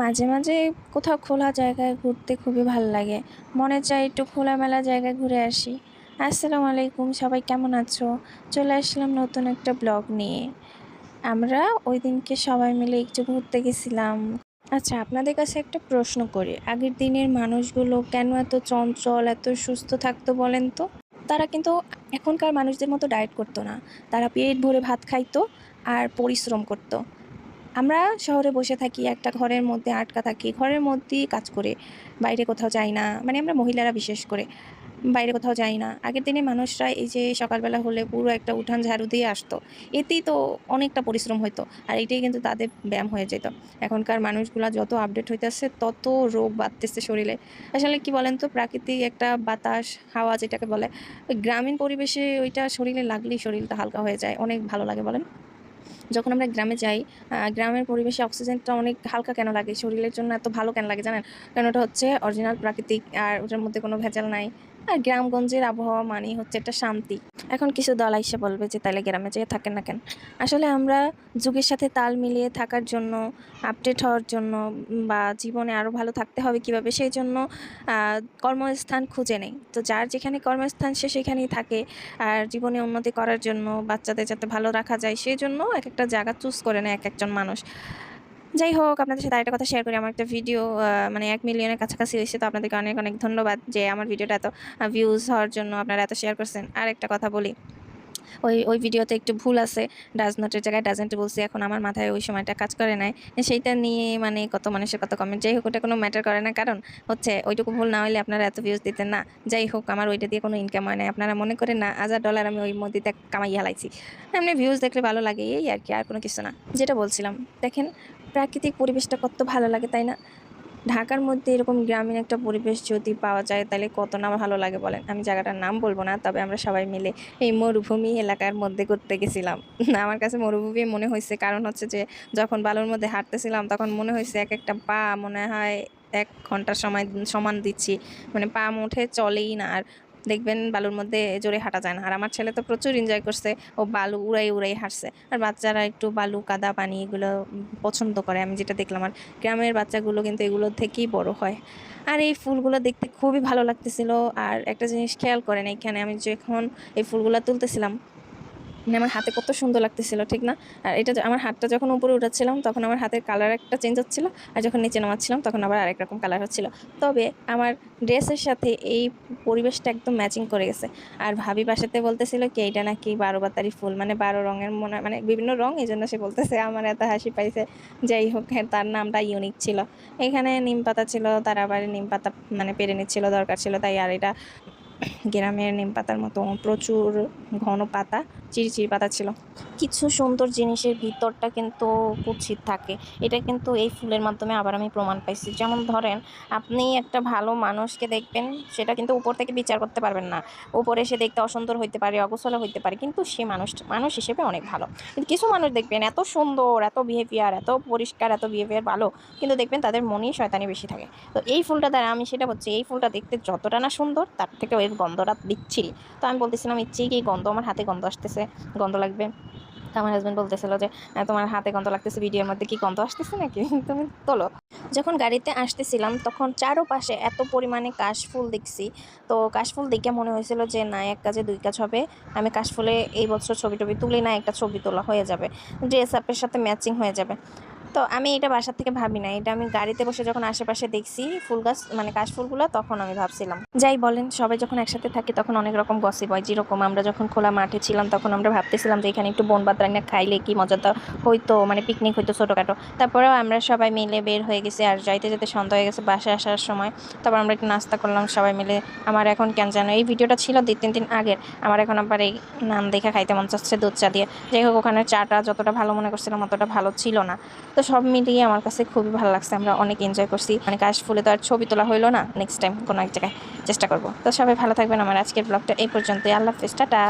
মাঝে মাঝে কোথাও খোলা জায়গায় ঘুরতে খুবই ভালো লাগে। মনে চায় একটু খোলামেলা জায়গায় ঘুরে আসি। আসসালামু আলাইকুম, সবাই কেমন আছো? চলে আসলাম নতুন একটা ব্লগ নিয়ে। আমরা ওই দিনকে সবাই মিলে একটু ঘুরতে গেছিলাম। আচ্ছা, আপনাদের কাছে একটা প্রশ্ন করি, আগের দিনের মানুষগুলো কেন এত চঞ্চল, এত সুস্থ থাকতো বলেন তো? তারা কিন্তু এখনকার মানুষদের মতো ডায়েট করতো না। তারা পেট ভরে ভাত খাইতো আর পরিশ্রম করতো। আমরা শহরে বসে থাকি, একটা ঘরের মধ্যে আটকা থাকি, ঘরের মধ্যেই কাজ করে, বাইরে কোথাও যাই না। মানে আমরা মহিলারা বিশেষ করে বাইরে কোথাও যাই না। আগের দিনে মানুষরা এই যে সকালবেলা হলে পুরো একটা উঠান ঝাড়ু দিয়ে আসতো, এতেই তো অনেকটা পরিশ্রম হতো, আর এটাই কিন্তু তাদের ব্যায়াম হয়ে যেত। এখনকার মানুষগুলা যত আপডেট হইতেছে তত রোগ বাড়তেছে শরীরে। আসলে কি বলেন তো, প্রাকৃতিক একটা বাতাস, হাওয়া যেটাকে বলে, ওই গ্রামীণ পরিবেশে ওইটা শরীরে লাগলেই শরীরটা হালকা হয়ে যায়, অনেক ভালো লাগে বলেন। যখন আমরা গ্রামে যাই, গ্রামের পরিবেশে অক্সিজেনটা অনেক হালকা কেন লাগে, শরীরের জন্য এত ভালো কেন লাগে জানেন? কারণ ওটা হচ্ছে অরিজিনাল প্রাকৃতিক, আর ওটার মধ্যে কোনো ভেজাল নাই। আর গ্রামগঞ্জের আবহাওয়া মানেই হচ্ছে একটা শান্তি। এখন কিছু দল আইসা বলবে যে তাইলে গ্রামে যেয়ে থাকেন না কেন? আসলে আমরা যুগের সাথে তাল মিলিয়ে থাকার জন্য, আপডেট হওয়ার জন্য, বা জীবনে আরও ভালো থাকতে হবে কীভাবে, সেই জন্য কর্মস্থান খুঁজে নেই। তো যার যেখানে কর্মস্থান সে সেখানেই থাকে। আর জীবনে উন্নতি করার জন্য, বাচ্চাদের যাতে ভালো রাখা যায় সেই জন্য এক একটা জায়গা চুজ করে নেয় এক একজন মানুষ। যাই হোক, আপনাদের সাথে আরেকটা কথা শেয়ার করি। আমার একটা ভিডিও মানে 1 মিলিয়নের কাছাকাছি হয়েছে। তো আপনাদেরকে অনেক অনেক ধন্যবাদ যে আমার ভিডিওটা এত ভিউজ হওয়ার জন্য আপনারা এত শেয়ার করছেন। আর একটা কথা বলি, ওই ভিডিওতে একটু ভুল আছে, ডাজ নটের জায়গায় ডাজেন্ট বলছি। এখন আমার মাথায় ওই সময়টা কাজ করে নাই, সেইটা নিয়ে মানে কত মানুষের কত কমেন্ট। যাই হোক, ওটা কোনো ম্যাটার করে না, কারণ হচ্ছে ওইটুকু ভুল না হলে আপনারা এত ভিউজ দিতেন না। যাই হোক, আমার ওইটা দিয়ে কোনো ইনকাম হয় নাই, আপনারা মনে করেন না $1000 আমি ওই মধ্যে কামাইয়া হালাইছি। এমনি ভিউজ দেখলে ভালো লাগে, এই আর কি, আর কোনো কিছু না। যেটা বলছিলাম, দেখেন প্রাকৃতিক পরিবেশটা কত ভালো লাগে, তাই না? ঢাকার মধ্যে এরকম গ্রামীণ একটা পরিবেশ যদি পাওয়া যায় তাহলে কত না ভালো লাগে বলেন। আমি জায়গাটার নাম বলবো না, তবে আমরা সবাই মিলে এই মরুভূমি এলাকার মধ্যে ঘুরতে গেছিলাম। আমার কাছে মরুভূমি মনে হয়েছে, কারণ হচ্ছে যে যখন বালুর মধ্যে হাঁটতেছিলাম তখন মনে হয়েছে এক একটা পা মনে হয় 1 ঘন্টার সময় সমান দিচ্ছি। মানে পা মুঠে চলেই না, আর দেখবেন বালুর মধ্যে জোরে হাঁটা যায় না। আর আমার ছেলে তো প্রচুর এনজয় করছে, ও বালু উড়াই উড়াই হাঁটছে। আর বাচ্চারা একটু বালু, কাদা, পানি এগুলো পছন্দ করে, আমি যেটা দেখলাম। আর গ্রামের বাচ্চাগুলো কিন্তু এগুলো থেকেই বড় হয়। আর এই ফুলগুলো দেখতে খুবই ভালো লাগতেছিল। আর একটা জিনিস খেয়াল করেন, এখানে আমি যখন এই ফুলগুলো তুলতেছিলাম, মানে আমার হাতে কত সুন্দর লাগতেছিল, ঠিক না? আর এটা আমার হাতটা যখন উপরে উঠাচ্ছিলাম তখন আমার হাতের কালার একটা চেঞ্জ হচ্ছিল, আর যখন নিচে নামাচ্ছিলাম তখন আবার আরেক রকম কালার হচ্ছিল। তবে আমার ড্রেসের সাথে এই পরিবেশটা একদম ম্যাচিং করে গেছে। আর ভাবি বাসাতে বলতেছিল কি এইটা নাকি 12 পাতারি ফুল, মানে 12 রঙের মনে, মানে বিভিন্ন রঙ, এই জন্য সে বলতেছে। আমার এত হাসি পাইছে। যাই হোক, হ্যাঁ, তার নামটা ইউনিক ছিল। এখানে নিম পাতা ছিল, তার আবার নিম পাতা মানে পেরে নিচ্ছিল, দরকার ছিল তাই। আর এটা গ্রামের নিম পাতার মতো প্রচুর ঘন পাতা, চিরচির পাতা ছিল। কিছু সুন্দর জিনিসের ভিতরটা কিন্তু কুৎসিত থাকে, এটা কিন্তু এই ফুলের মাধ্যমে আবার আমি প্রমাণ পাইছি। যেমন ধরেন, আপনি একটা ভালো মানুষকে দেখবেন, সেটা কিন্তু উপর থেকে বিচার করতে পারবেন না। উপরে সে দেখতে অসুন্দর হইতে পারে, অগোছালো হইতে পারে, কিন্তু সে মানুষ হিসেবে অনেক ভালো। কিন্তু কিছু মানুষ দেখবেন এত সুন্দর, এত বিহেভিয়ার, এত পরিষ্কার, এত বিহেভিয়ার ভালো, কিন্তু দেখবেন তাদের মনেই শয়তানি বেশি থাকে। তো এই ফুলটা দ্বারা আমি সেটা বলছি, এই ফুলটা দেখতে যতটা না সুন্দর, তার থেকে এর গন্ধটা বিচ্ছিরি। তো আমি বলতেছিলাম, ইচ্ছে কি গন্ধ, আমার হাতে গন্ধ আসতেছে, গন্ধ লাগবে। তো আমার হাজব্যান্ড বলতেছিল যে তোমার হাতে গন্ধ লাগতেছে, ভিডিওর মধ্যে কি গন্ধ আসতেছে নাকি? তুমি তোলো। যখন গাড়িতে আসতেছিলাম তখন চারোপাশে এত পরিমাণে কাশফুল দেখছি। তো কাশফুল দেখে মনে হয়েছিল যে না, এক কাজে দুই কাজ হবে। আমি কাশফুলে এই বছর ছবি টবি তুলি না, একটা ছবি তোলা হয়ে যাবে, ড্রেস আপের সাথে ম্যাচিং হয়ে যাবে। তো আমি এটা বাসার থেকে ভাবি না, এটা আমি গাড়িতে বসে যখন আশেপাশে দেখছি ফুল গাছ, মানে কাশফুলগুলো, তখন আমি ভাবছিলাম। যাই বলেন, সবাই যখন একসাথে থাকি তখন অনেক রকম গসিপ হয়। যেরকম আমরা যখন খোলা মাঠে ছিলাম তখন আমরা ভাবতেছিলাম যে এখানে একটু বন ভাত রান্না খাইলে কি মজাটা হইতো, মানে পিকনিক হইতো ছোটোখাটো। তারপরেও আমরা সবাই মিলে বের হয়ে গেছি, আর যাইতে যেতে সন্ধ্যা হয়ে গেছে বাসায় আসার সময়। তারপর আমরা একটু নাস্তা করলাম সবাই মিলে। আমার এখন কেন জানো, এই ভিডিওটা ছিল 2-3 দিন আগের, আমার এখন আবার এই নাম দেখে খাইতে মন চাচ্ছে দুধ চা দিয়ে। যাই হোক, ওখানে চাটা যতটা ভালো মনে করছিলাম অতটা ভালো ছিল না। তো সব মিলিয়ে আমার কাছে খুবই ভালো লাগছে, আমরা অনেক এনজয় করছি। মানে কাশফুলে তো আর ছবি তোলা হইলো না, নেক্সট টাইম কোনো এক জায়গায় চেষ্টা করবো। তো সবাই ভালো থাকবেন। আমার আজকের ব্লগটা এই পর্যন্তই। আল্লাহ হাফেজ, টাটা।